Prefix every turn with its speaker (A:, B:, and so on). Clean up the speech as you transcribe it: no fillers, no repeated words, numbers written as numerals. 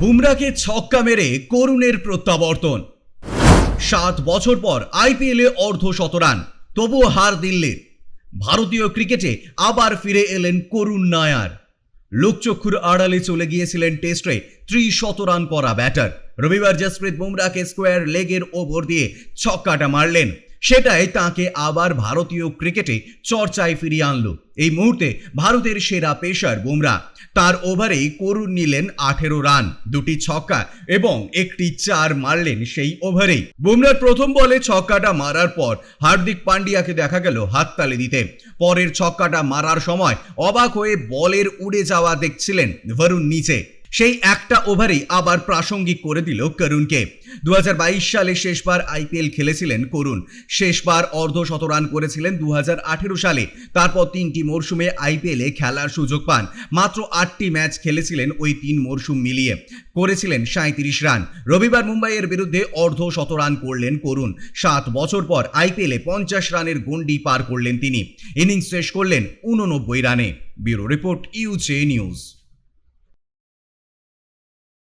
A: বুমরাকে ছক্কা মেরে করুণের প্রত্যাবর্তন। 7 বছর পর আইপিএলে অর্ধশতরান, তবুও হার দিল্লির। ভারতীয় ক্রিকেটে আবার ফিরে এলেন করুণ নায়ার। লোকচক্ষুর আড়ালে চলে গিয়েছিলেন টেস্টে 30 রান করা ব্যাটার। রবিবার জসপ্রীত বুমরাকে স্কোয়ার লেগের ওভার দিয়ে ছক্কাটা মারলেন, সেটাই তাকে আবার ভারতীয় ক্রিকেটে চর্চায় ফিরিয়ে আনলো। এই মুহূর্তে ভারতের সেরা পেসার বুমরা, তার ওভারেই করুণ নিলেন 18 রান, 2টি ছক্কা এবং একটি 4 মারলেন সেই ওভারেই। বুমরার প্রথম বলে ছক্কাটা মারার পর হার্দিক পান্ডিয়াকে দেখা গেল হাততালি দিতে। পরের ছক্কাটা মারার সময় অবাক হয়ে বলের উড়ে যাওয়া দেখছিলেন বরুণ নিচে। সেই একটা ওভারেই আবার প্রাসঙ্গিক করে দিল করুণকে। 2022 সালে শেষবার আইপিএল খেলেছিলেন করুণ। শেষবার অর্ধশতরান করেছিলেন 2018 সালে। তারপর 3টি মরশুমে আইপিএলে খেলার সুযোগ পান। মাত্র 8টি ম্যাচ খেলেছিলেন ওই 3 মরশুম মিলিয়ে, করেছিলেন 37 রান। রবিবার মুম্বাইয়ের বিরুদ্ধে অর্ধশতরান করলেন করুণ। 7 বছর পর আইপিএলে 50 রানের গন্ডি পার করলেন তিনি। ইনিংস শেষ করলেন 89 রানে। ব্যুরো রিপোর্ট, ইউজে নিউজ।